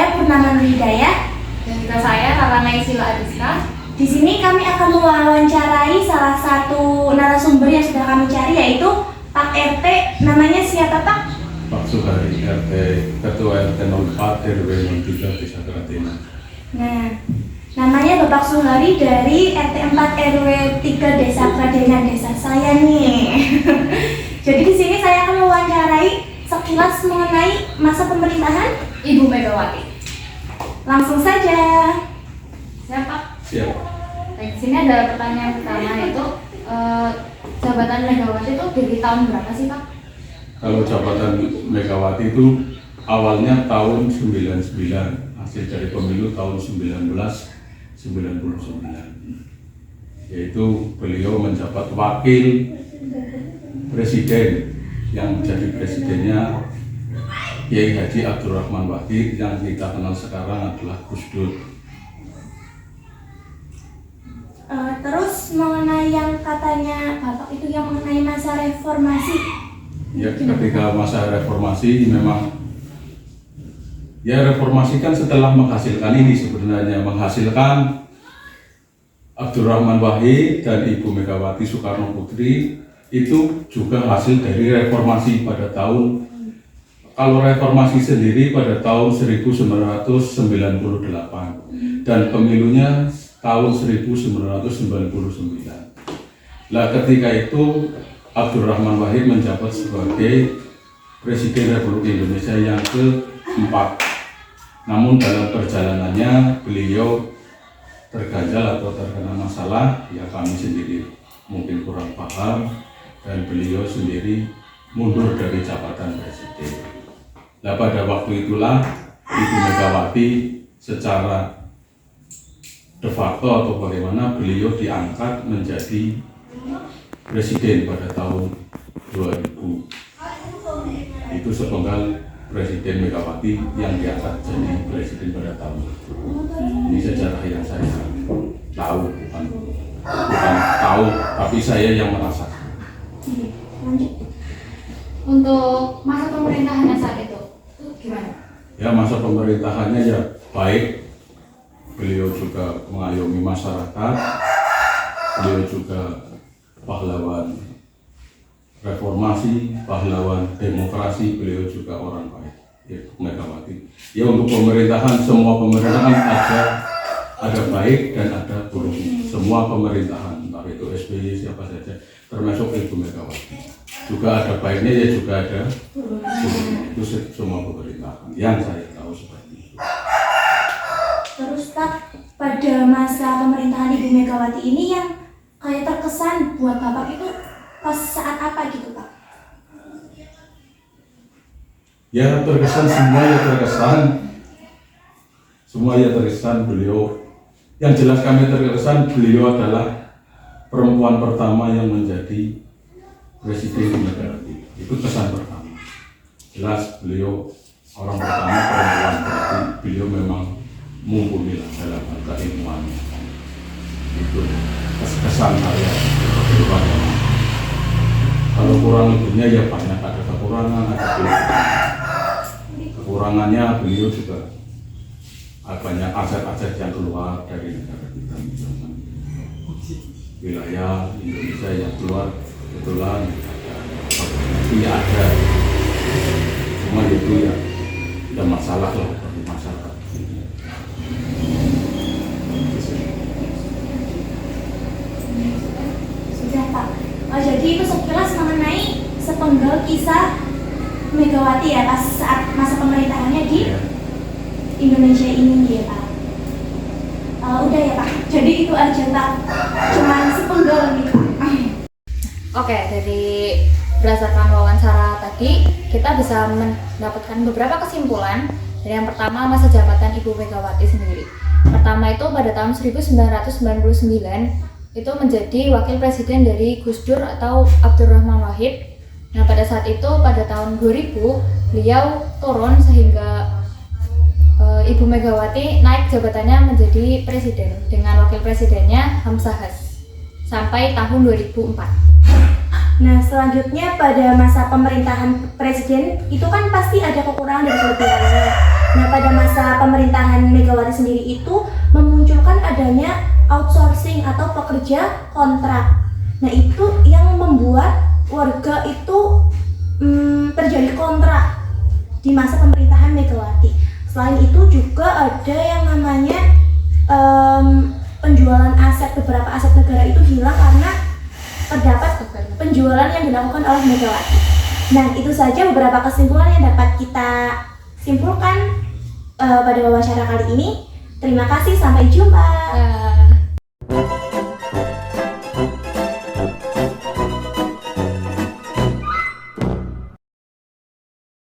saya Purnama Nurhidayah. Dan juga saya Rara Naysila Adiska. Di sini kami akan mewawancarai salah satu narasumber yang sudah kami cari, yaitu Pak RT. Namanya siapa, Pak? Pak Suhari, RT, Ketua RT 04 RW 03 Desa Keratenan. Nah, namanya Bapak Suhari dari RT 4 RW 3 Desa Keratenan, desa saya nih. Jadi di sini saya akan mewawancarai sekilas mengenai masa pemerintahan Ibu Megawati. Langsung saja. Siapa? Siap. Di sini ada pertanyaan pertama, yaitu jabatan Megawati itu dari tahun berapa sih, Pak? Kalau jabatan Megawati itu awalnya tahun 99, hasil dari pemilu tahun 1999. Yaitu beliau menjabat wakil presiden, yang menjadi presidennya Kiai Haji Abdurrahman Wahid, yang kita kenal sekarang adalah Gus Dur. Terus mengenai yang katanya Bapak itu yang mengenai masa reformasi. Ya, ketika masa reformasi memang reformasi kan setelah menghasilkan ini, sebenarnya menghasilkan Abdurrahman Wahid dan Ibu Megawati Soekarno Putri. Itu juga hasil dari reformasi pada tahun, kalau reformasi sendiri pada tahun 1998 dan pemilunya tahun 1999. Nah, ketika itu Abdurrahman Wahid menjabat sebagai Presiden Republik Indonesia yang keempat. Namun dalam perjalanannya beliau terganjal atau terkena masalah, ya kami sendiri mungkin kurang paham, dan beliau sendiri mundur dari jabatan presiden. Nah, pada waktu itulah Ibu Megawati secara de facto atau bagaimana beliau diangkat menjadi presiden pada tahun 2000. Itu sepenggal Presiden Megawati yang diangkat jadi presiden pada tahun itu. Ini sejarah yang saya tahu, bukan tahu, tapi saya yang merasakan. Untuk masa pemerintahannya saat itu gimana? Ya, masa pemerintahannya ya baik. Beliau juga mengayomi masyarakat. Beliau juga pahlawan reformasi, pahlawan demokrasi. Beliau juga orang baik, ya, Megawati. Ya, untuk pemerintahan, semua pemerintahan ada baik dan ada buruk. Semua pemerintahan, entah itu SBY siapa saja, termasuk Ibu Megawati. Juga ada baiknya, ya juga ada buruknya. Itu semua pemerintahan yang saya tahu seperti itu. Terus Pak, pada masa pemerintahan Ibu Megawati ini yang kayak terkesan buat Bapak itu pas saat apa gitu, Pak? Ya, terkesan, semua ya terkesan beliau. Yang jelas kami terkesan beliau adalah perempuan pertama yang menjadi presiden Megawati. Itu kesan pertama. Jelas beliau orang pertama perempuan, berarti beliau memang mumpuni dalam keilmuannya. Itu kesan saya. Kalau kurang lebihnya ya banyak, ada kekurangan, ada kelebihan. Kekurangannya beliau juga banyak aset-aset yang keluar dari negara kita, misalkan wilayah Indonesia yang keluar kebetulan itu ya ada, cuma itu ya ada masalah lah bagi masyarakat. Sudah, Pak. Jadi itu sekilas mengenai sepenggal kisah Megawati ya pas saat masa pemerintahannya di Indonesia ini ya, Pak. Udah ya, Pak. Jadi itu aja, Pak. Cuman sepenggal gitu. Oke, dari berdasarkan wawancara tadi kita bisa mendapatkan beberapa kesimpulan. Dari yang pertama, masa jabatan Ibu Megawati sendiri. Pertama itu pada tahun 1999 itu menjadi wakil presiden dari Gus Dur atau Abdurrahman Wahid. Nah, pada saat itu pada tahun 2000 beliau turun sehingga Ibu Megawati naik jabatannya menjadi presiden dengan wakil presidennya Hamzahas sampai tahun 2004. Nah, selanjutnya pada masa pemerintahan presiden itu kan pasti ada kekurangan dan kelebihannya. Nah, pada masa pemerintahan Megawati sendiri itu memunculkan adanya outsourcing atau pekerja kontrak. Nah, itu yang membuat warga itu terjadi kontrak di masa pemerintahan Megawati. Selain itu juga ada yang namanya penjualan aset, beberapa aset negara itu hilang karena terdapat penjualan yang dilakukan oleh Megawati. Nah, itu saja beberapa kesimpulan yang dapat kita simpulkan pada wawancara kali ini. Terima kasih, sampai jumpa.